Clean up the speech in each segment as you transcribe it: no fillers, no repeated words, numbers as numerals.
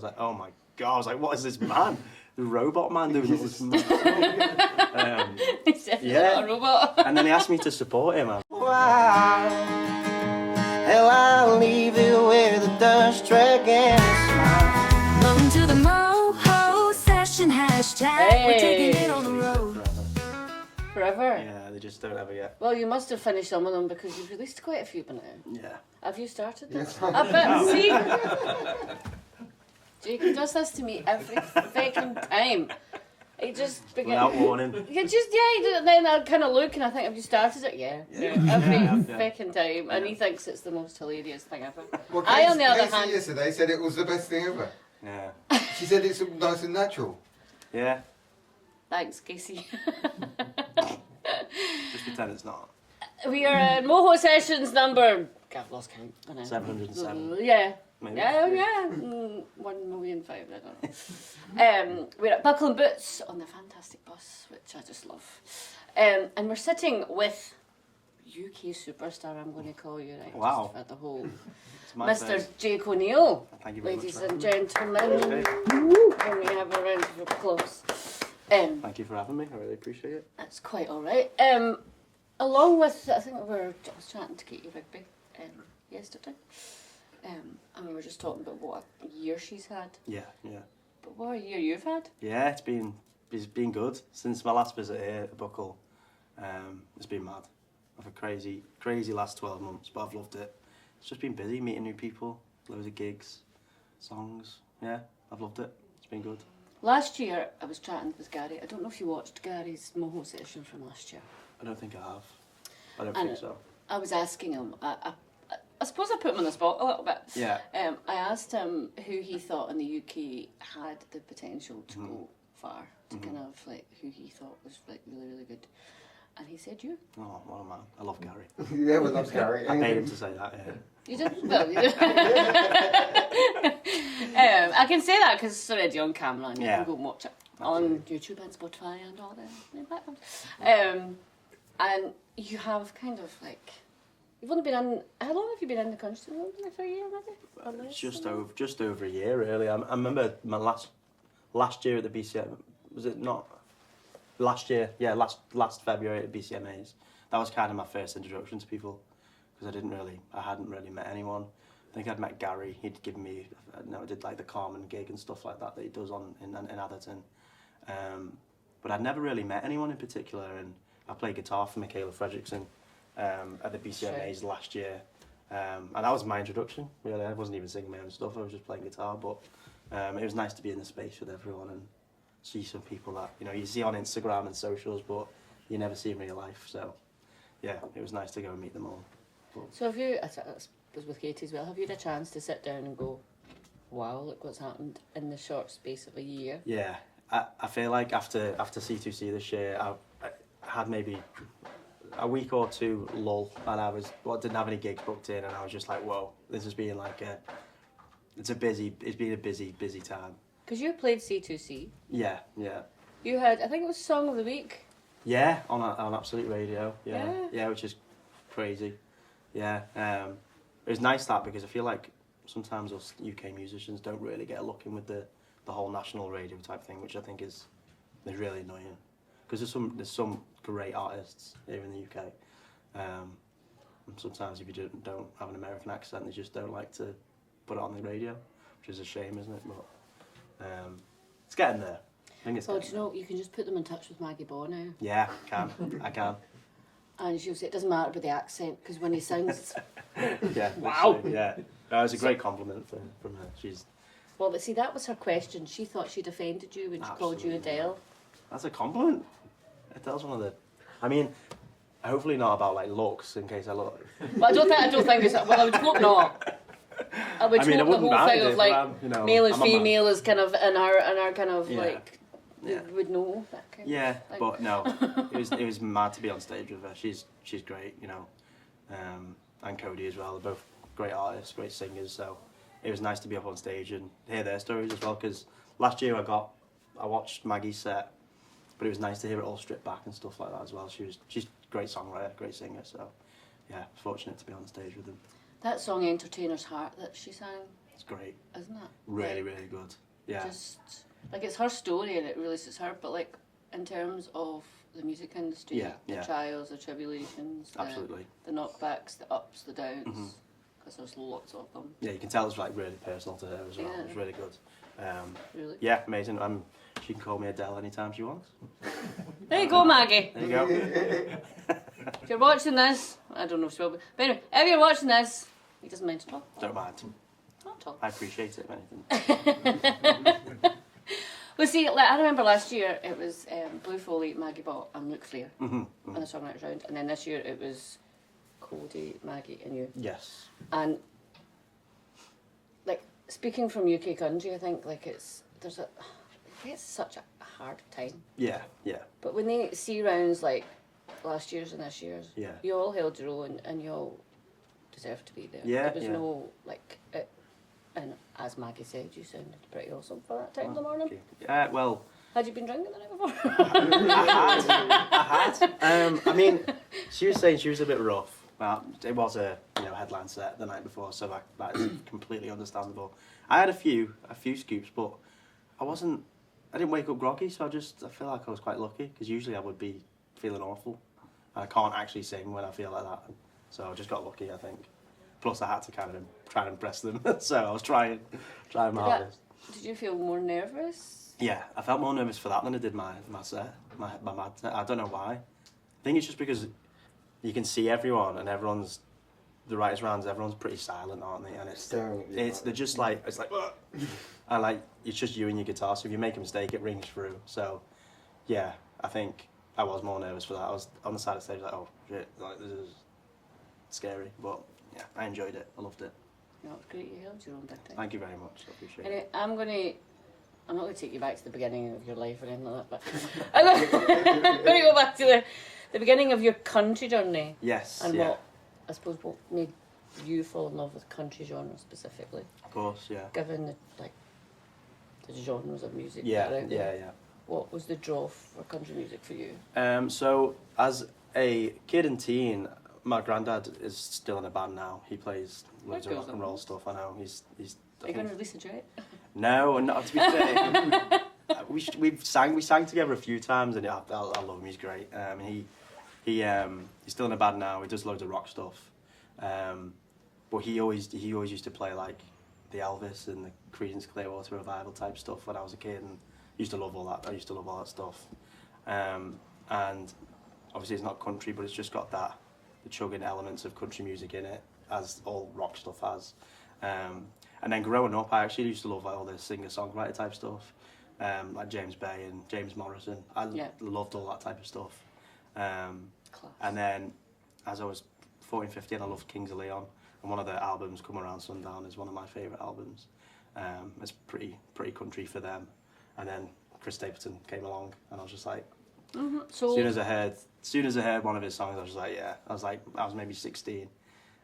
was like, oh my God. I was like, what is this man? The robot man doing all this mad He's definitely not a robot. And then he asked me to support him. Wow. Hell, I'll leave it where the dust dragons smile. Welcome to the Moho Session hashtag. We're taking it on the road. Forever? Yeah, they just don't ever get. Well, you must have finished some of them because you've released quite a few by now. Yeah. Have you started them? Yes. I bet. See? Jake, he does this to me every fucking time. He just begins. Without warning. You just, then I kind of look and I think, have you started it? Yeah. Every Yeah. fucking time. And he thinks it's the most hilarious thing ever. Well, I, on the other Casey hand. yesterday said it was the best thing ever. Yeah. She said it's nice and natural. Yeah. Thanks, Casey. Just pretend it's not. We are at Moho Sessions number. God, I've lost count. I know. 707. Yeah. Maybe. Yeah. 1,000,005, I don't know. We're at Buckle and Boots on the Fantastic Bus, which I just love. And we're sitting with UK superstar, I'm going to call you, right? Wow. Just for the whole. It's my Mr. face. Jake O'Neill. Thank you very Ladies much. and gentlemen. Okay. Can we have a round of applause? Thank you for having me. I really appreciate it. That's quite alright. Along with, I think I was chatting to Katie Rigby yesterday. And we were just talking about what a year she's had. Yeah. But what a year you've had. Yeah, it's been good since my last visit here at Buckle. It's been mad. I've had crazy last 12 months, but I've loved it. It's just been busy, meeting new people, loads of gigs, songs. Yeah, I've loved it. It's been good. Last year, I was chatting with Gary. I don't know if you watched Gary's Moho session from last year. I don't think I have. I don't And think so. I was asking him, I suppose I put him on the spot a little bit. Yeah. I asked him who he thought in the UK had the potential to go far, to kind of like who he thought was like really, really good. And he said you. Oh, what a man. I love Gary. Yeah, we love Gary. I paid him to say that, yeah. You did? Well, you did. I can say that because it's already on camera and you Yeah. can go and watch it on YouTube and Spotify and all the platforms. And you have kind of like, you've only been in, how long have you been in the country? Like for a year maybe? Or less, Just or over a year, really. I remember my last year at the BCM, was it not? Last year, yeah, last February at BCMAs. That was kind of my first introduction to people because I hadn't really met anyone. I think I'd met Gary. He'd given me, I did like the Carmen gig and stuff like that he does in Atherton. But I'd never really met anyone in particular, and I played guitar for Michaela Fredrickson at the BCMAs last year. And that was my introduction, really. I wasn't even singing my own stuff, I was just playing guitar, but it was nice to be in the space with everyone and see some people that, you see on Instagram and socials, but you never see in real life, so yeah, it was nice to go and meet them all. But, So have you, I suppose with Katie as well, have you had a chance to sit down and go, wow, look what's happened in the short space of a year? yeah, I feel like after C2C this year, I had maybe a week or two lull, and didn't have any gigs booked in, and I was just like, whoa, this has been like it's been a busy time. Because you played C2C. Yeah. You had, I think it was Song of the Week. Yeah, on Absolute Radio. Yeah, which is crazy. Yeah, it was nice that because I feel like sometimes us UK musicians don't really get a look in with the whole national radio type thing, which I think is really annoying. Because there's some great artists here in the UK. And sometimes if you don't have an American accent, they just don't like to put it on the radio, which is a shame, isn't it? But it's getting there. I think it's Well, getting do you know, you can just put them in touch with Maggie Baugh now. there. Yeah, I can. And she'll say it doesn't matter about the accent, because when he sings... Yeah. Wow. Yeah. That was a great compliment from her. She's... Well, but see, that was her question. She thought she'd offended you when she called you Absolutely. Adele. That's a compliment. Adele's one of the... I mean, hopefully not about, like, looks, in case I look... But I don't think it's... Well, I would hope not. I would I mean, hope it the wouldn't whole matter, thing of, but like, male and I'm a man. female is kind of in our kind of, Yeah. like... Yeah. Would know that kind Yeah, of thing. but no, it was mad to be on stage with her. She's great, and Cody as well. They're both great artists, great singers. So it was nice to be up on stage and hear their stories as well. Because last year I watched Maggie's set, but it was nice to hear it all stripped back and stuff like that as well. She's a great songwriter, great singer. So yeah, fortunate to be on stage with them. That song, Entertainer's Heart, that she sang, It's great. isn't it? Really, Like, really good. Yeah. Just like it's her story and it really suits her, but like in terms of the music industry, Yeah, the yeah. trials, the tribulations, Absolutely. the knockbacks, the ups, the downs, Mhm. because there's lots of them. Yeah, you can tell it's like really personal to her as well. Yeah. It's really good. Really. Yeah, amazing. She can call me Adele anytime she wants. There you go, Maggie. There you go. If you're watching this, I don't know if she will be, but anyway, if you're watching this, he doesn't mind at all. Don't mind. Not at all. I appreciate it, if anything. Well, see, like, I remember last year it was Blue Foley, Maggie Bott, and Luke Flair Mhm, on the songwriters round, and then this year it was Cody, Maggie, and you. Yes. And like speaking from UK country, I think like it's such a hard time. Yeah, yeah. But when they see rounds like last year's and this year's, Yeah. you all held your own and you all deserve to be there. Yeah, There was yeah. no like it, and as Maggie said, you sounded pretty awesome for that time of the morning. Okay. Yeah, well, Had you been drinking the night before? I had. I mean, she was saying she was a bit rough. But it was a headline set the night before, so that is completely understandable. I had a few scoops, but I didn't wake up groggy, so I feel like I was quite lucky because usually I would be feeling awful. I can't actually sing when I feel like that, so I just got lucky, I think. Plus, I had to kind of try and impress them, so I was trying my hardest. Did you feel more nervous? Yeah, I felt more nervous for that than I did my set, my mad set. I don't know why. I think it's just because you can see everyone and the writers' rounds, everyone's pretty silent, aren't they? And Staring at you, they're just like, it's like, "Ugh." And like, it's just you and your guitar, so if you make a mistake, it rings through. So, yeah, I think I was more nervous for that. I was on the side of the stage like, oh, shit, like, this is scary. But, yeah, I enjoyed it. I loved it. No, it was great. You held your own big time. Thank you very much. I appreciate Anyway, it. I'm not going to take you back to the beginning of your life or anything like that, but I'm going to go back to the beginning of your country journey Yes, and yeah, what made you fall in love with country genre specifically, of course, yeah. given the genres of music Yeah, that are out there. yeah. What was the draw for country music for you? So, as a kid and teen, my granddad is still in a band now. He plays loads of That rock and goes roll on. stuff. I know he's. Are you going to release a duet? No, not to be fair. we sang together a few times, and I love him. He's great. He's still in a band now. He does loads of rock stuff. But he always used to play like the Elvis and the Creedence Clearwater Revival type stuff when I was a kid, and used to love all that. I used to love all that stuff. And obviously it's not country, but it's just got the chugging elements of country music in it, as all rock stuff has. And then growing up, I actually used to love like, all the singer-songwriter type stuff, like James Bay and James Morrison. I loved all that type of stuff. Class. And then, as I was 14, 15, I loved Kings of Leon, and one of their albums, Come Around Sundown, is one of my favourite albums. It's pretty country for them. And then Chris Stapleton came along, and I was just like, So as soon as I heard one of his songs, I was like, yeah. I was maybe 16,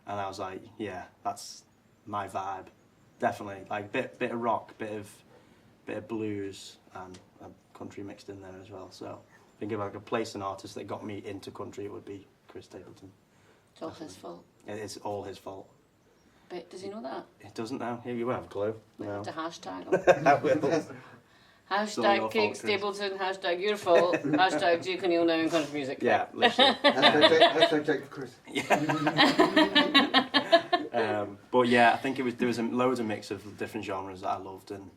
and I was like, yeah, that's my vibe. Definitely, like bit of rock, bit of blues, and country mixed in there as well. So, I think if I could place an artist that got me into country, it would be Chris Stapleton. it's all his fault. It is all his fault. But does he know that? It doesn't now. Here you will have a clue. We No. have to hashtag him. I will. All your Hashtag fault, Craig Chris. Stapleton, hashtag your fault, hashtag Duke O'Neill now in country music. Yeah, literally. Hashtag Jake for Chris. But yeah, I think there was loads of mix of different genres that I loved, and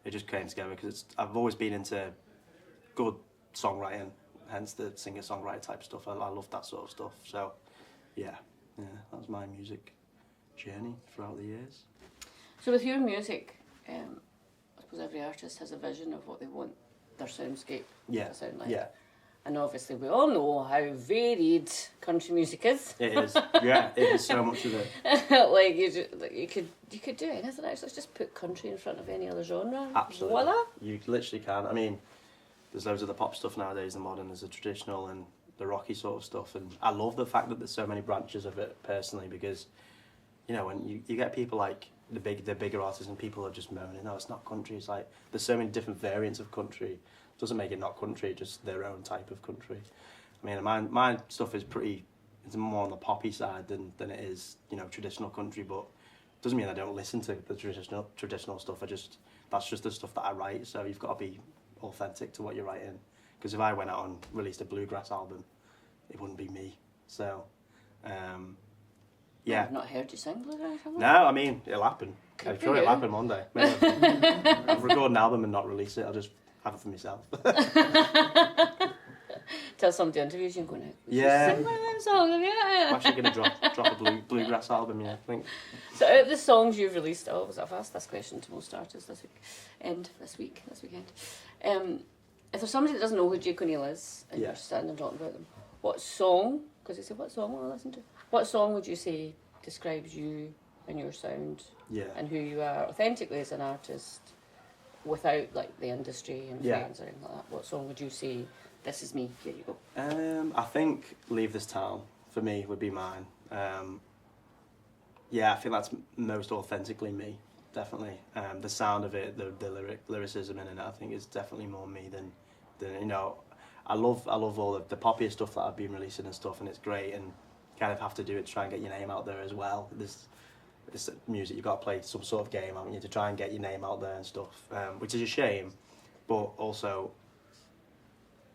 it just came together because I've always been into good songwriting, hence the singer-songwriter type stuff. I love that sort of stuff. So yeah, that was my music journey throughout the years. So with your music, I suppose every artist has a vision of what they want their soundscape to sound like. Yeah, And obviously we all know how varied country music is. it is. Yeah, it is so much of it. Like you could do anything else. Let's just put country in front of any other genre. Absolutely. Voila. You literally can. I mean, there's loads of the pop stuff nowadays, the modern, there's the traditional and the rocky sort of stuff. And I love the fact that there's so many branches of it personally, because, you know, when you get people like the bigger artists and people are just moaning, no, it's not country. It's like, there's so many different variants of country. It doesn't make it not country, just their own type of country. I mean, my stuff is it's more on the poppy side than it is, you know, traditional country, but doesn't mean I don't listen to the traditional stuff. That's just the stuff that I write. So you've got to be authentic to what you're writing. Because if I went out and released a bluegrass album, it wouldn't be me. So, yeah. I've not heard you sing bluegrass. No, I mean, it'll happen. I'm Good sure for it'll you. happen one day. Maybe I'll record an album and not release it. I'll just have it for myself. Tell somebody interviews you and go, now, Yeah. sing one of them songs, I'm yeah. actually going to drop a bluegrass album, yeah, I think. So out of the songs you've released, I've asked this question to most artists this weekend. If there's somebody that doesn't know who Jake O'Neill is, and Yeah. you're standing talking about them, what song, because they say, what song will I listen to? What song would you say describes you and your sound Yeah. and who you are authentically as an artist without like the industry and Yeah. friends or anything like that? What song would you say, this is me, here you go? I think Leave This Town, for me, would be mine. Yeah, I think that's most authentically me, definitely. The sound of it, the lyricism in it, I think is definitely more me than you know. I love all the poppier stuff that I've been releasing and stuff, and it's great, and kind of have to do it to try and get your name out there as well. This music, you've got to play some sort of game, haven't you, to try and get your name out there and stuff, which is a shame, but also,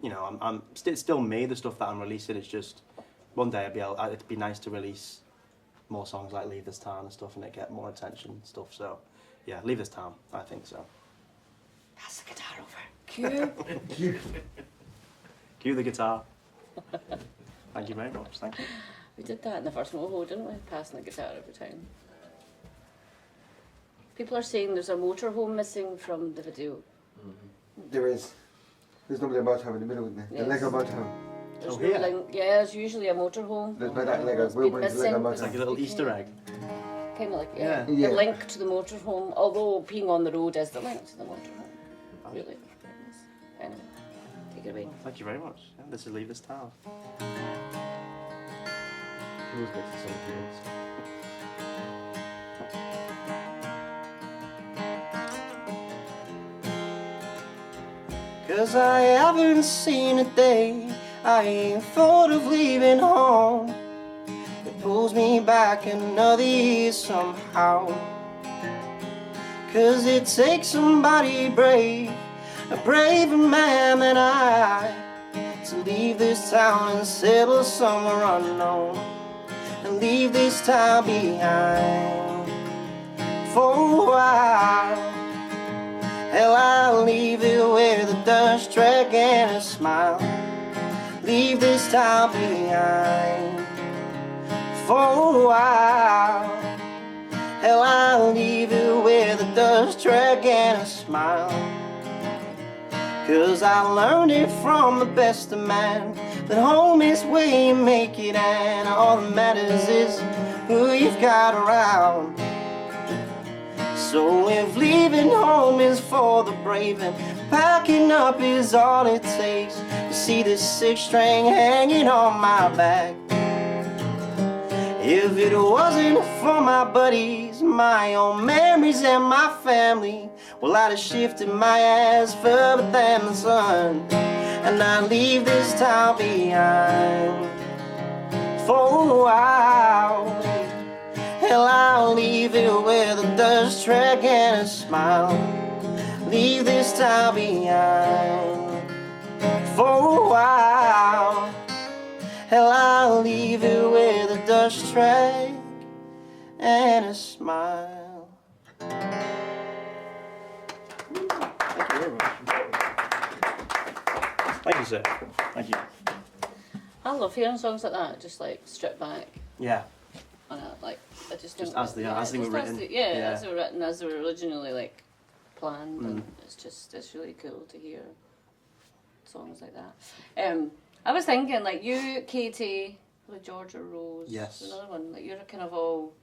you know, I'm still me, the stuff that I'm releasing. It's just one day it'd be nice to release more songs like Leave This Town and stuff, and it get more attention and stuff. So yeah, Leave This Town, I think so. Pass the guitar over. Cue. Cue the guitar. Thank you very much, thank you. We did that in the first Moho, didn't we? Passing the guitar over town. People are saying there's a motorhome missing from the video. There is. There's normally a motorhome in the middle, isn't there? Yes. The Lego motorhome. There's Oh, no here? link. Yeah, there's usually a motorhome. There's no that Lego. It's Will been brings the Lego missing. It's like a motorhome. little Easter egg. Kind of like Yeah. Yeah. the link to the motorhome. Although being on the road is the link to the motorhome. Really. Anyway, take it away. Thank you very much. Yeah, this is Leave This Town. Always gets to something else. Cause I haven't seen a day I ain't thought of leaving home. It pulls me back another year somehow. Cause it takes somebody brave, a braver man than I, to leave this town and settle somewhere unknown, and leave this town behind for a while. Hell, I'll leave it where the dust track and a smile. Leave this town behind for a while. Hell, I'll leave it where the dust track and a smile. Cause I learned it from the best of man, that home is where you make it, and all that matters is who you've got around. So if leaving home is for the brave and packing up is all it takes, you see this 6-string hanging on my back. If it wasn't for my buddies, my own memories and my family, well, I'd have shifted my ass further than the sun, and I'd leave this town behind for a while. Hell, I'll leave it where the dust track and a smile. Leave this town behind for a while. Hell, I'll leave it where the dust track and a smile. Thank you very much. Thank you, sir. Thank you. I love hearing songs like that, just like stripped back. Yeah. And like, I just Just don't. as they are, as they were just written. Yeah, Yeah. as they were written, as they were originally like planned, and Mm. it's really cool to hear songs like that. I was thinking like you, Katie, with Georgia Rose, Yes. another one. Like you're kind of all,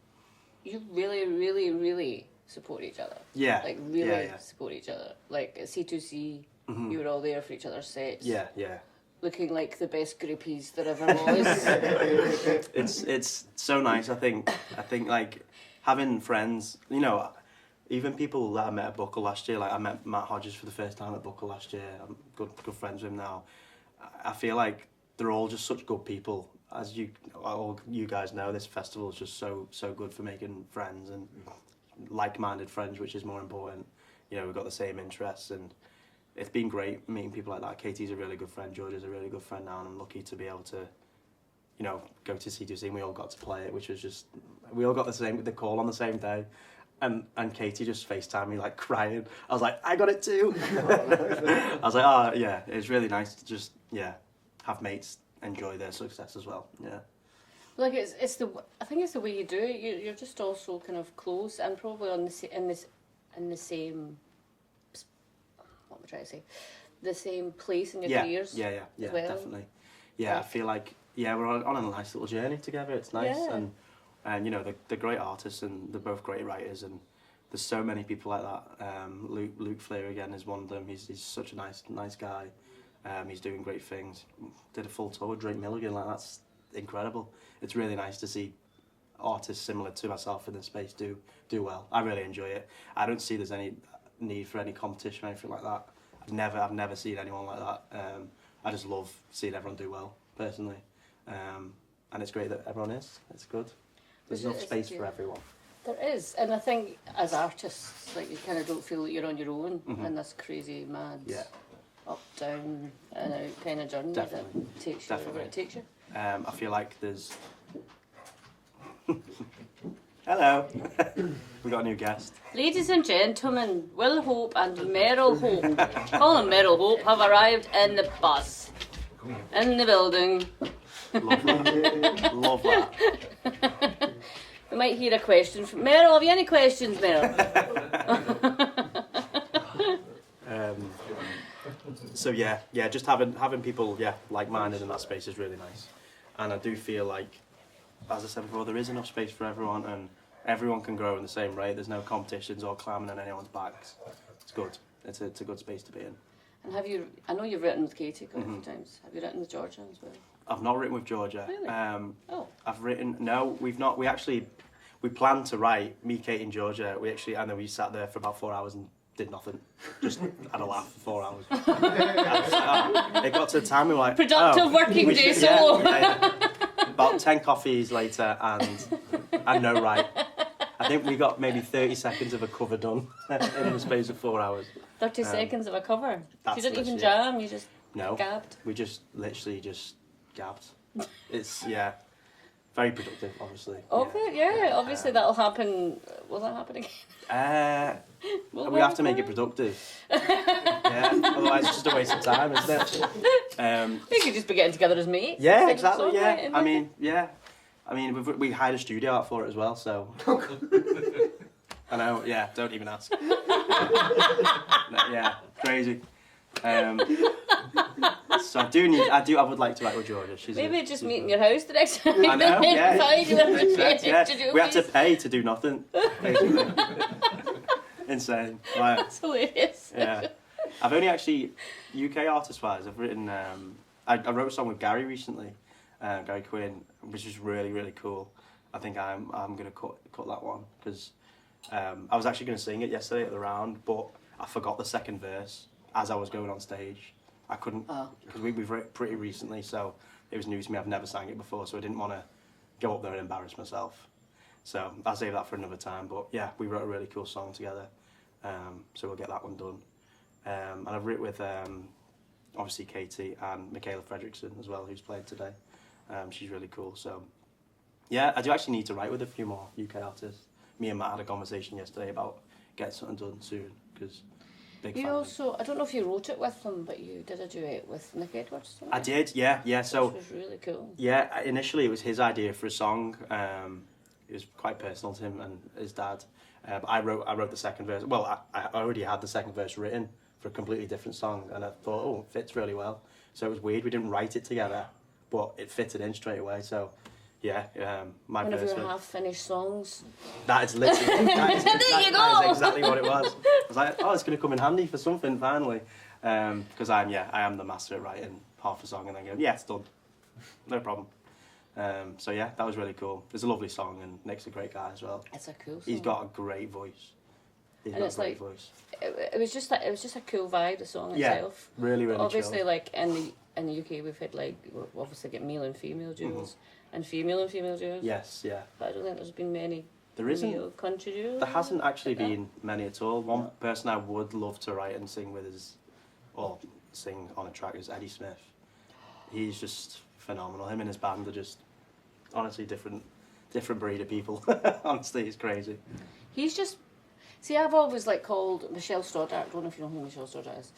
you really, really, really support each other. Yeah. Like really Yeah. support each other. Like at C2C, Mhm. you were all there for each other's sets. Yeah, yeah. Looking like the best groupies there ever was. It's so nice. I think like having friends, you know, even people that I met at Buckle last year. Like I met Matt Hodges for the first time at Buckle last year. I'm good friends with him now. I feel like they're all just such good people, as all you guys know, this festival is just so good for making friends and like-minded friends, which is more important. You know, we've got the same interests, and it's been great meeting people like that. Katie's a really good friend, Georgia's a really good friend now, and I'm lucky to be able to, you know, go to C2C, and we all got to play it, which was just, we all got the call on the same day, and Katie just FaceTimed me like crying. I was like, I got it too. I was like, oh yeah, it's really nice to just have mates enjoy their success as well. Yeah. Like it's I think it's the way you do it. You're just also kind of close and probably on in the same, what am I trying to say, the same place in your careers. Yeah, well. Definitely. Yeah, I feel like we're on a nice little journey together. It's nice, and you know they're great artists and they're both great writers, and there's so many people like that. Luke Flair again is one of them. He's such a nice guy. He's doing great things. Did a full tour with Drake Milligan. Like, that's incredible. It's really nice to see artists similar to myself in this space do well. I really enjoy it. I don't see there's any need for any competition or anything like that. I've never seen anyone like that. I just love seeing everyone do well, personally. And it's great that everyone is. It's good. There's enough space for everyone. There is, and I think as artists, like, you kind of don't feel that you're on your own in this crazy, mad, up, down, and out kind of journey that takes you wherever it takes you. I feel like there's... Hello. We got a new guest. Ladies and gentlemen, Will Hope and Meryl Hope, Paul and Meryl Hope, have arrived in the bus, in the building. Love that. Love that. We might hear a question from Meryl. Have you any questions, Meryl? So yeah, just having people like-minded in that space is really nice, and I do feel like, as I said before, there is enough space for everyone, and everyone can grow in the same rate. There's no competitions or climbing on anyone's backs. It's good. It's a good space to be in. And have you? I know you've written with Katie quite a few times. Have you written with Georgia as well? I've not written with Georgia. Really? I've written. No, we've not. We planned to write, me, Kate, and Georgia. And then we sat there for about 4 hours and did nothing. Just had a laugh for 4 hours. It got to the time we were like, productive working day solo. About 10 coffees later and no right. I think we got maybe 30 seconds of a cover done in the space of 4 hours. 30 seconds of a cover. You didn't even it. jam. You just No. gabbed. We just literally just gabbed. It's very productive, obviously. Okay, obviously that'll happen. Will that happen again? We have to make it productive. Otherwise it's just a waste of time, isn't it? We could just be getting together as mates. Yeah, exactly. I mean, we hired a studio out for it as well, so. I know. Yeah, don't even ask. Crazy. So I would like to write with Georgia. Maybe just meet in your house the next time. I know. Yeah. We had to pay to do nothing. Basically. Insane. Right. That's hilarious. Yeah. I've only actually, UK artist-wise, I've written, I wrote a song with Gary recently, Gary Quinn, which is really, really cool. I think I'm going to cut that one, because I was actually going to sing it yesterday at the round, but I forgot the second verse as I was going on stage. I couldn't, because we've written pretty recently, so it was new to me. I've never sang it before, so I didn't want to go up there and embarrass myself. So I'll save that for another time, but yeah, we wrote a really cool song together, so we'll get that one done. And I've written with obviously Katie and Michaela Fredrickson as well, who's played today. She's really cool. So yeah, I do actually need to write with a few more UK artists. Me and Matt had a conversation yesterday about getting something done soon, because big fan. You also, I don't know if you wrote it with them, but you did a duet with Nick Edwards. I did, yeah. So which was really cool. Yeah, initially it was his idea for a song. It was quite personal to him and his dad. But I wrote the second verse. Well, I already had the second verse written for a completely different song, and I thought, it fits really well. So it was weird. We didn't write it together, but it fitted in straight away. So yeah, my one of verse. your half-finished songs. That is literally. That is exactly what it was. I was like, it's going to come in handy for something finally, because I am the master at writing half a song and then going, it's done, no problem. So yeah, that was really cool. It's a lovely song, and Nick's a great guy as well. It's a cool song. He's got a great voice. It was just a cool vibe, the song itself. Really, really obviously chill. like in in the UK we've had like we've obviously got male and female duos and female duos. Yes, yeah. But I don't think there's been many There isn't. male country duos. There hasn't actually like that. been many at all. One person I would love to write and sing with is, or sing on a track is Eddie Smith. He's just phenomenal. Him and his band are just honestly different breed of people. Honestly, it's crazy. He's just see. I've always like called Michelle Stoddart. I don't know if you know who Michelle Stoddart is.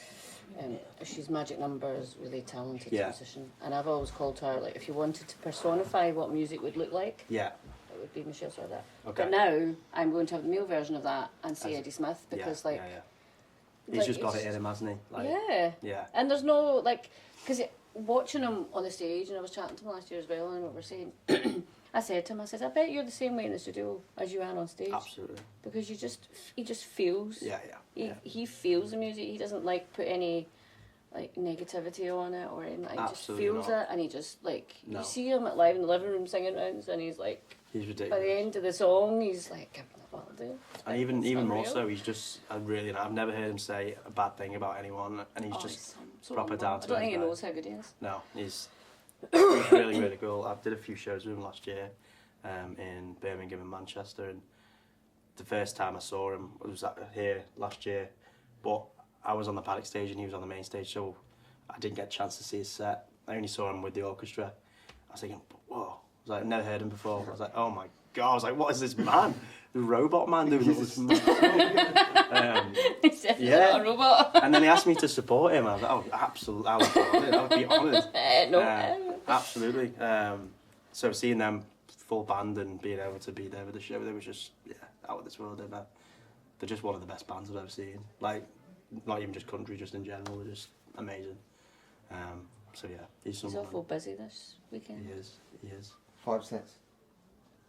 She's Magic Numbers, really talented Yeah. musician, and I've always called her like if you wanted to personify what music would look like, Yeah, it would be Michelle Stoddart. Okay. But now I'm going to have the male version of that and say As- Eddie Smith because yeah, like yeah, yeah. He's like, just got it's it in him, hasn't he? Like, yeah. yeah. And there's no like, because watching him on the stage, and I was chatting to him last year as well, and what we're saying, I said to him, I said, I bet you're the same way in the studio as you are on stage, Absolutely. because he just feels. Yeah, yeah. He feels the music. He doesn't like put any like negativity on it or anything. He just Absolutely feels not. it, and he just like No. you see him at live in the living room singing rounds, and he's like He's by ridiculous. the end of the song, he's like, "What I'll do." And even It's more unreal. so, he's just I've never heard him say a bad thing about anyone, and he's Oh, just so proper humble. down to I don't earth think he guy. knows how good he is. no, he's really really cool. I did a few shows with him last year, in Birmingham and Manchester, and the first time I saw him was here last year, but I was on the paddock stage and he was on the main stage, so I didn't get a chance to see his set. I only saw him with the orchestra. I was thinking, whoa! I was like, I've never heard him before. I was like, oh my god! I was like, what is this man? The robot man doing all this mad stuff. He's definitely Yeah. not a robot. And then he asked me to support him. I was like, oh, absolutely! I would be honoured. No. Absolutely. So seeing them full band and being able to be there with the show, they was just out of this world. They're just one of the best bands I've ever seen. Like, not even just country, just in general. They're just amazing. So yeah, he's He's someone. awful busy this weekend. He is. 5 cents.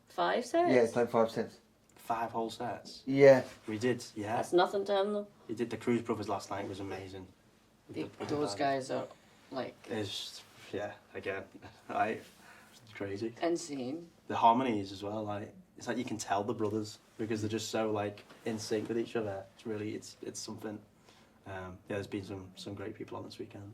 5 sets? Yeah, it's playing 5 cents. 5 whole sets. Yeah. We did. Yeah. That's nothing to him though. We did the Cruise Brothers last night. Was amazing. With the Those band. guys are like It's again, right? It's crazy. insane. The harmonies as well, like it's like you can tell the brothers because they're just so like in sync with each other. It's really it's something. There's been some great people on this weekend.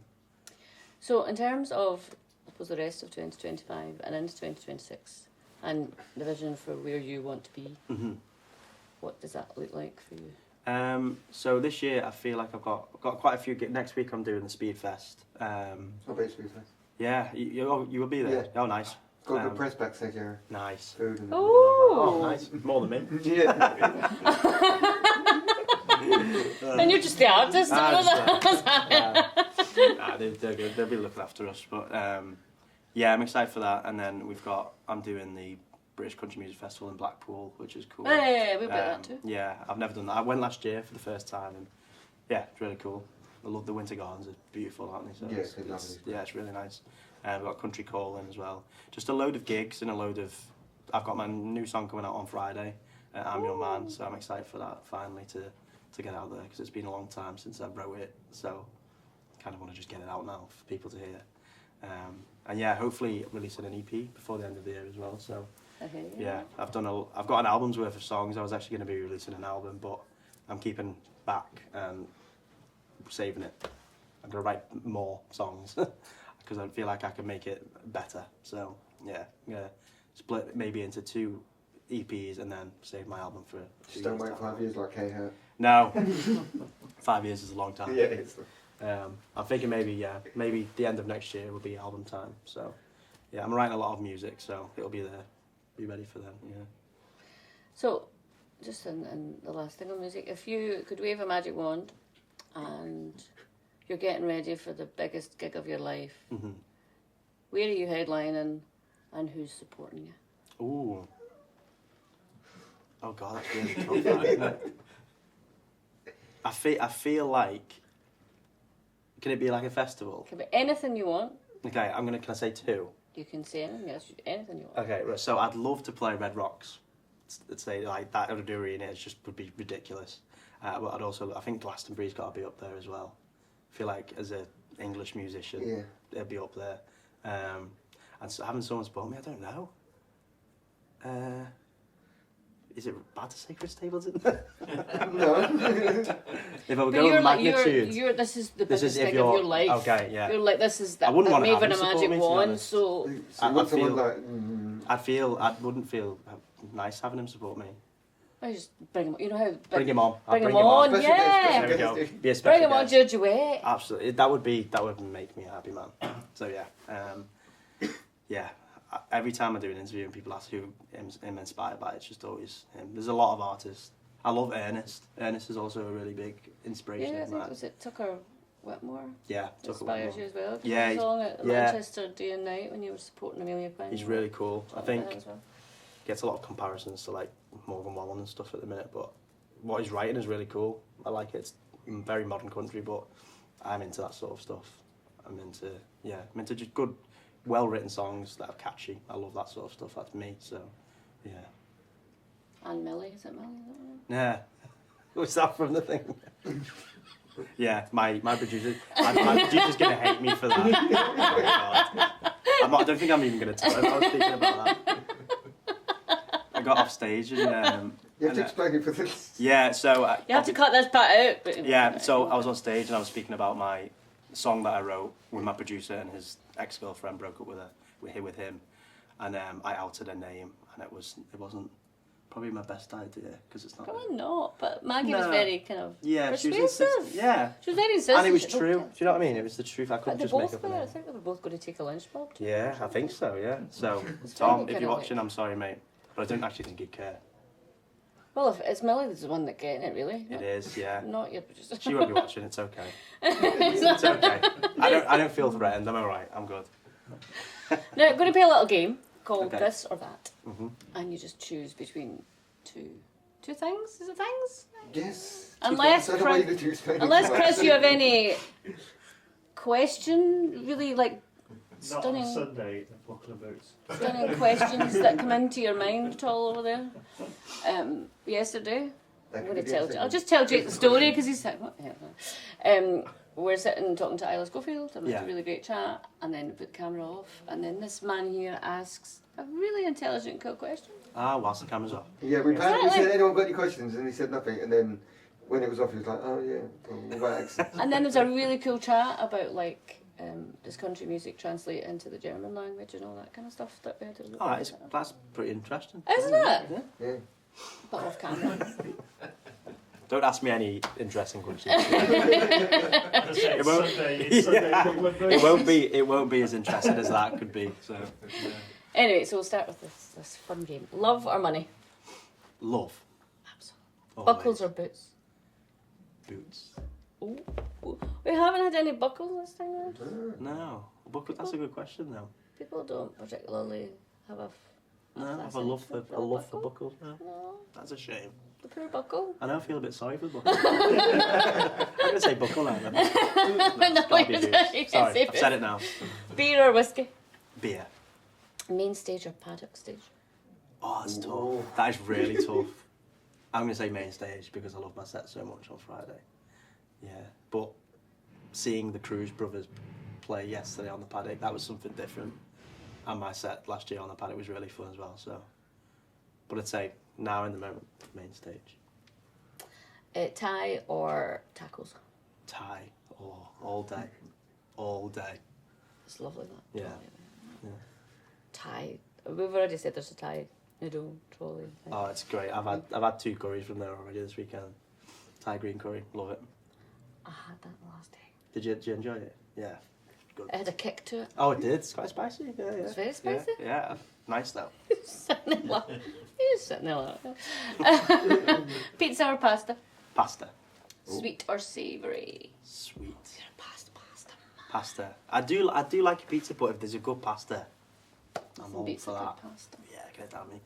So in terms of I suppose the rest of 2025 and into 2026 and the vision for where you want to be, Mm-hmm. what does that look like for you? So this year I feel like I've got quite a few. Next week I'm doing the Speed Fest. I'll be sweet face. Yeah, you will be there. Yeah. Oh, nice. Got a Um, good press backstage area. Nice. Food and Oh, Oh, nice. More than me. Yeah. and you're just the artist. They're good. They'll be looking after us. But yeah, I'm excited for that. And then I'm doing the British Country Music Festival in Blackpool, which is cool. Hey, we've got that too. Yeah, I've never done that. I went last year for the first time, and yeah, it's really cool. I love the Winter Gardens. They're beautiful, aren't they? So Yeah, it's lovely. yeah, it's really nice. We've got Country Calling as well. Just a load of gigs and a load of. I've got my new song coming out on Friday. I'm Your Man, so I'm excited for that finally to get out there because it's been a long time since I wrote it. So kind of want to just get it out now for people to hear. And yeah, hopefully releasing an EP before the end of the year as well. So Okay, yeah, I've got an album's worth of songs. I was actually going to be releasing an album, but I'm keeping back and saving it. I'm going to write more songs because I feel like I can make it better. So yeah, I'm going to split it maybe into 2 EPs and then save my album for. Just don't wait 5 years like K-Hurt. No, 5 years is a long time. Yeah, it's I'm thinking maybe the end of next year will be album time. So yeah, I'm writing a lot of music, so it'll be there. Be ready for them. Yeah. So, just in the last thing on music, if you could wave a magic wand and you're getting ready for the biggest gig of your life, Mm-hmm. where are you headlining and who's supporting you? Ooh. Oh god, that's really tough, that, isn't it? I feel like. Can it be like a festival? Can be anything you want. Okay, can I say 2? You can say anything, yes, anything you want. Okay, right, so I'd love to play Red Rocks. Let's say like that at a arena, it just would be ridiculous. But I think Glastonbury's got to be up there as well. I feel like as an English musician, Yeah. it'd be up there. And so having someone support me, I don't know. Is it bad to say Chris Stapleton? No. If I were But going you're like magnitude, you're this is the this biggest is if thing you're of your life. okay. Yeah, You're like this is the I wouldn't want to have Maven him a support magic me, to be wand. honest. So So you I want someone feel- like, I wouldn't feel nice having him support me. I just bring him. You know how Bring him on. I'll Bring him him on. Special Yeah. There we go. guest. Be a special Bring him on guest. to a duet. Absolutely, that would make me a happy man. So yeah, yeah. Every time I do an interview and people ask who I'm inspired by, it's just always him. There's a lot of artists. I love Ernest. Ernest is also a really big inspiration. Yeah, I of think mine. was it Tucker Whitmore Yeah, Tucker inspires Whitmore. you as well. 'Cause Yeah, he was on at yeah. Manchester Day and Night when you were supporting Amelia Quinn. He's really cool. I think As well. gets a lot of comparisons to like Morgan Wallen and stuff at the minute, but what he's writing is really cool. I like it. It's very modern country, but I'm into that sort of stuff. I'm into just good, well-written songs that are catchy. I love that sort of stuff. That's me. So, yeah. And Millie, is it Millie? Is that right? Yeah. What's that from the thing? Yeah, my producer. My producer's gonna hate me for that. Oh my God. I don't think I'm even gonna tell him I was speaking about that. I got off stage and you have and, to explain it for this. yeah, so You have to cut this part out. But yeah, so I was on stage and I was speaking about my song that I wrote with my producer, and his ex-girlfriend broke up with him, and I outed her name, and it wasn't probably my best idea because it's not. Probably not, but Maggie was No. very kind of Yeah, she was persuasive. yeah, She was very insistent. and it was She- true. Do you know what I mean? It was the truth. I But couldn't they just make both up a were. I name. think they were both going to take a lunch bob. Yeah, I think so. Yeah. So It's Tom, very if kinda you're like- watching, I'm sorry, mate, but I don't actually think you'd care. Well, if it's Millie that's the one that getting it, really. It is, yeah. Not your producer. She won't be watching. It's okay. It's okay. I don't feel threatened. I'm alright. I'm good. Now, I'm going to play a little game called Okay. This or That, Mhm. and you just choose between two things. Is it things? Yes. Unless I don't want Chris- you to explain it Unless too Chris, much. you have any question, really like Not stunning, on Sunday, the buckle of boots. stunning questions that come into your mind at all over there. Yesterday, That I'm could going to be tell. anything. I'll just tell Jake the story because he's said what the hell. We're sitting talking to Isla Schofield, and we had Yeah. a really great chat, and then we put the camera off, and then this man here asks a really intelligent, cool question. Whilst the camera's off. Yeah, we Exactly. said, anyone got any questions? And he said nothing. And then when it was off, he was like, oh, yeah, well, what accent? And then there's a really cool chat about like does country music translate into the German language and all that kind of stuff that we had to look Oh, at. that's pretty interesting. Isn't it? Yeah. Yeah. But off camera. Don't ask me any interesting questions. As I say, it's won't- Sunday, it's Sunday, Yeah. buckle of boots. It won't be as interesting as that could be. So, yeah. Anyway, so we'll start with this fun game. Love or money? Love. Absolutely. Always. Buckles or boots? Boots. Ooh. We haven't had any buckles this time round. No, buckle. That's a good question though. People don't particularly have a. No, I have that's a it. love for buckle. buckles. No, No, that's a shame. the poor buckle. I know I feel a bit sorry for buckles. I'm gonna say buckle now. Then. No, Can't be you boots. can't say Sorry, I've boots. said it now. Beer or whiskey? Beer. Main stage or paddock stage? Oh, it's Ooh. tough. That is really tough. I'm gonna say main stage because I love my set so much on Friday. Yeah, but seeing the Cruz brothers play yesterday on the paddock, that was something different. And my set last year on the paddock was really fun as well. So, but I'd say now in the moment, main stage. Thai or tacos? Thai, all day, all day. It's lovely that. Yeah. Yeah. Thai. We've already said there's a Thai noodle trolley. thing. Oh, it's great. I've had 2 curries from there already this weekend. Thai green curry, love it. I had that last day. Did you enjoy it? Yeah, good. It had a kick to it. Oh, it did. It's quite spicy. Yeah, yeah. It's very Yeah, spicy. Yeah, nice though. Sitting there. He's sitting there. Pizza or pasta? Pasta, Sweet or savoury? sweet. You're a pasta. Pasta. I do like a pizza, but if there's a good pasta, I'm Nothing all beats for a good that. pasta. Yeah, get it down me.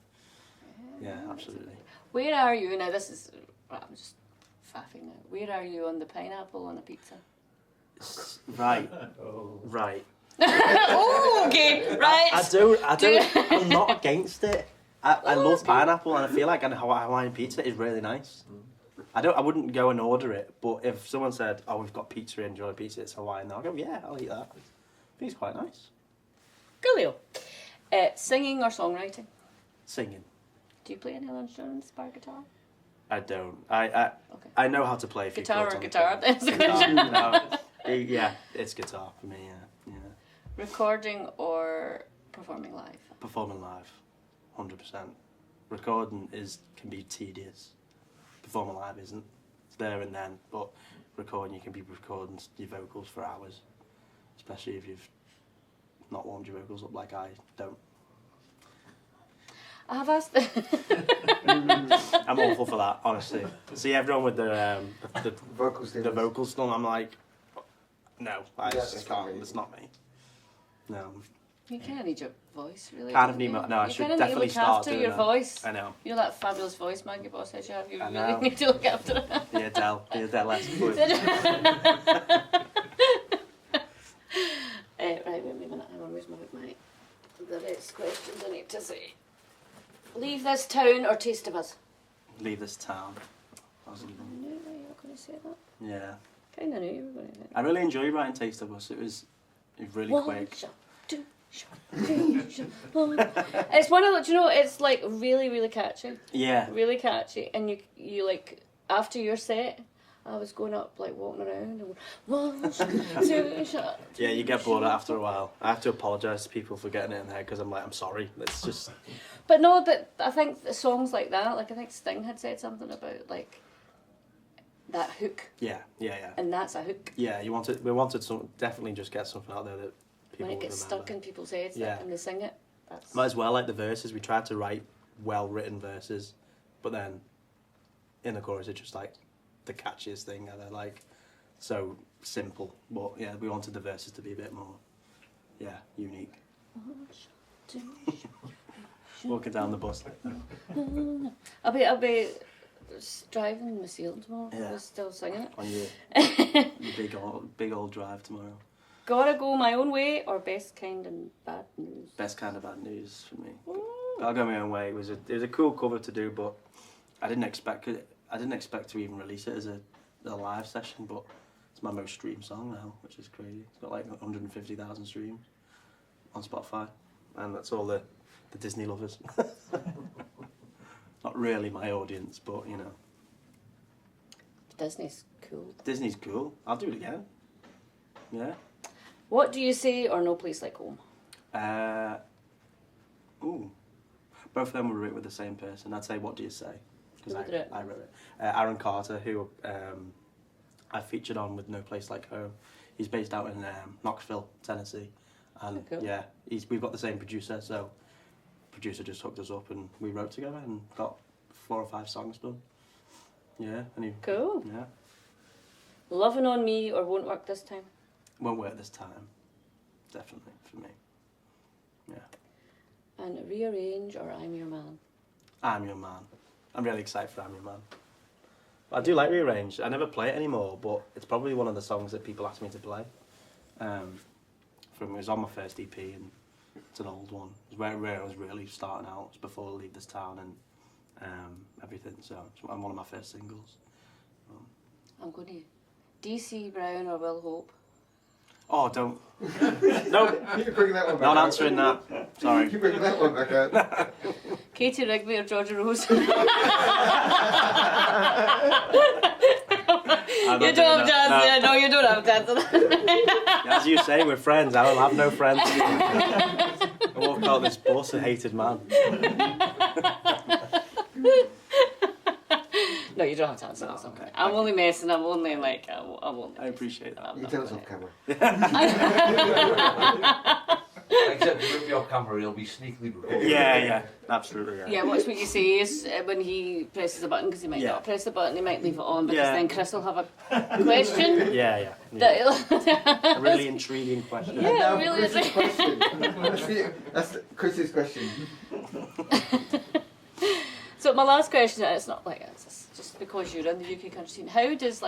Yeah, absolutely. Where are you now? This is. Right, I'm just faffing now. Where are you on the pineapple on a pizza? Right, Oh. right. Oh, okay, right. I don't. I'm not against it. I love pineapple, and I feel like a Hawaiian pizza is really nice. I wouldn't go and order it, but if someone said, "Oh, we've got pizza, enjoy pizza, it's Hawaiian," I'll go, "Yeah, I'll eat that." I think it's quite nice. Coolio. Singing or songwriting? Singing. Do you play any other instruments, bar guitar? I don't. Okay. I know how to play a few Guitar chords or on the guitar? piano. That's the question. No, yeah, it's guitar for me. Yeah. Recording or performing live? Performing live, 100%. Recording can be tedious. Performing live isn't. It's there and then, but recording, you can be recording your vocals for hours, especially if you've not warmed your vocals up like I don't. I have asked. I'm awful for that, honestly. See everyone with the Vocals. the vocals still. I'm like, no, I Yeah, just that's can't. not me. It's not me. No, You kind of need your voice, really. kind of don't need you? my. No, I You should kinda definitely need to look start after doing your that. voice. I know. You know that fabulous voice Maggie Boss says you have. You I really know. need to look after it. The Adele Right, wait a minute. I'm on with the next questions I need to say. Leave this town or Taste of Us? Leave this town. I was I leaving. knew you were going to say that. Yeah, Kind of knew you were going to say that. I really enjoyed writing Taste of Us. It was really quick. Shot, 2 shot, 3 shot. It's one of the, do you know, it's like really, really catchy. Yeah, Really catchy. And you like, after your set, I was going up, like walking around and 1 shot, 2 shot. yeah. You get bored after a while. I have to apologise to people for getting it in there because I'm like, I'm sorry. It's just But no, but I think the songs like that, like I think Sting had said something about like that hook, yeah. and that's a hook. Yeah, we wanted some definitely just get something out there that people When it would gets remember. stuck in people's heads Yeah. and they sing it, that's Might as well like the verses. We tried to write well written verses, but then in the chorus it's just like the catchiest thing, and they're like so simple. But yeah, we wanted the verses to be a bit more, unique. 1 shot, 2 shot. Walking down the bus like that. I'll be driving my seal tomorrow. Yeah. We're still singing it. On your big old drive tomorrow. Gotta go my own way or best kind and bad news. Best kind of bad news for me. I'll go my own way. It was a cool cover to do, but I didn't expect to even release it as a live session. But it's my most streamed song now, which is crazy. It's got like 150,000 streams on Spotify, and that's all the Disney lovers. Not really my audience, but you know, Disney's cool. Disney's cool. I'll do it again. Yeah. What do you say or no place like home? Both of them were written with the same person. I'd say, what do you say? Because Who wrote it? I wrote it. Aaron Carter, who I featured on with No Place Like Home. He's based out in Knoxville, Tennessee, and Oh, cool. yeah, we've got the same producer. So, producer just hooked us up, and we wrote together and got 4 or 5 songs done. Yeah, and he Cool. yeah Loving on me or won't work this time? won't work this time. Definitely for me. Yeah. And rearrange or I'm your man? I'm Your Man. I'm really excited for I'm Your Man. I do like Rearrange. I never play it anymore, but it's probably one of the songs that people ask me to play. It was on my first EP, and it's an old one. It was where I was really starting out. It was before Leave This Town and everything, so it's one of my first singles. I'm going to DC Brown or Will Hope? Oh, don't. No, You bring that one back not out. answering that. Sorry. You bring that one back out. Katie Rigby or Georgia Rose? I'm You not don't doing have to that. answer. No, you don't have to answer that. As you say, we're friends. I will have no friends. I walk out this bus a hated man. No, you don't have to answer No, that. okay. I'm only messing. I'm only like. I'm only. I appreciate that. I'm You not tell us gonna- off camera. Except if you're off camera, he'll be sneakily recording. Yeah, absolutely. Yeah, watch what you say is when he presses the button, because he might Yeah. not press the button, he might leave it on, because Yeah. then Chris will have a question. Yeah. That he'll- A really intriguing question. Yeah, Now, really Chris's is. question. That's Chris's question. So my last question, it's not like it's just because you're in the UK country scene. How does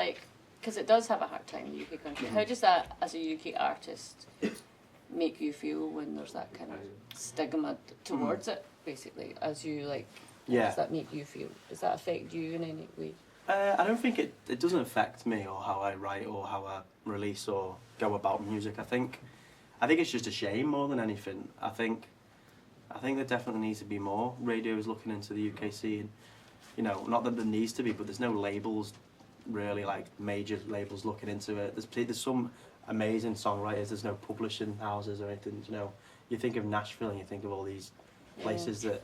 because it does have a hard time in the UK country. How does that, as a UK artist, make you feel when there's that kind of stigma towards it? Basically, as you how Yeah. does that make you feel? Does that affect you in any way? I don't think it doesn't affect me or how I write or how I release or go about music. I think it's just a shame more than anything. I think I think there definitely needs to be more radios looking into the UK scene. You know, not that there needs to be, but there's no labels really, like major labels looking into it. There's some amazing songwriters. There's no publishing houses or anything. You know, you think of Nashville and you think of all these places that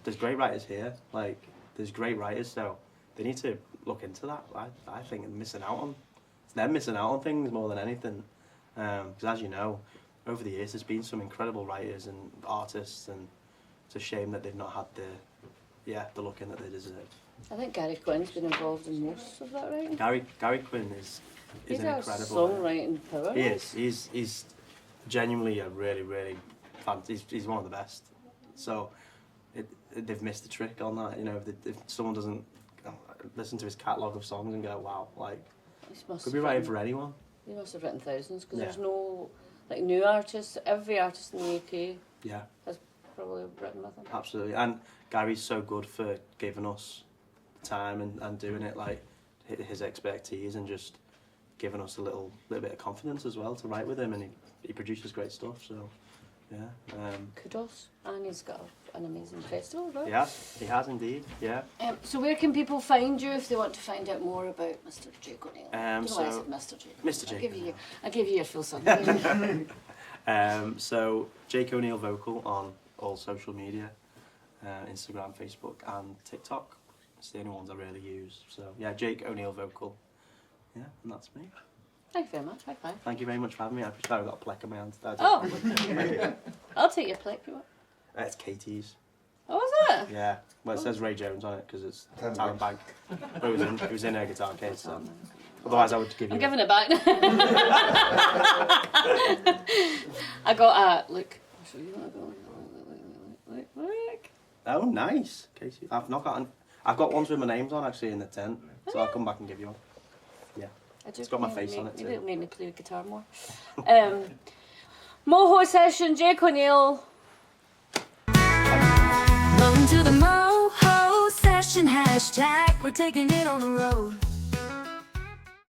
there's great writers here. Like there's great writers, so they need to look into that. I think they're missing out on things more than anything. Because as you know, over the years there's been some incredible writers and artists, and it's a shame that they've not had the looking that they deserve. I think Gary Quinn's been involved in most of that writing. Gary Quinn is He's an a incredible songwriting power. He is. He's genuinely a really he's one of the best. So they've missed the trick on that. You know, if someone doesn't listen to his catalogue of songs and go, wow, like could be writing for anyone. He must have written thousands because Yeah. there's no like new artists. Every artist in the UK Yeah, has probably written with him. absolutely. And Gary's so good for giving us time and doing it, like his expertise, and just giving us a little bit of confidence as well to write with him, and he produces great stuff. So yeah, Kudos, and he's got an amazing festival, right? he has indeed. Yeah. So where can people find you if they want to find out more about Mr. Jake O'Neill? I don't know why I so- said Mr. Jake. Mr. I'll Jake give you your full son. So Jake O'Neill Vocal on all social media, Instagram, Facebook, and TikTok. It's the only ones I really use. So yeah, Jake O'Neill Vocal. Yeah, and that's me. Thank you very much. High five. Thank you very much for having me. I appreciate I've got a plaque in my hand. Oh, I'll take your plaque. You want? It's Katie's. Oh, was it? Yeah. Well, it says Ray Jones on it because it's Talent Talent Bank. Bank. But it was in her guitar case. So. Otherwise, I would give you. I'm giving it back now. I got a look. I'll show you what I got. Look. Oh, nice, Katie. I've got ones with my names on actually in the tent, so I'll come back and give you one. Yeah. It's got my face on it Maybe too. it'll make me play the guitar more. Moho Session, Jake O'Neill. Welcome to the Moho Session hashtag. We're taking it on the road.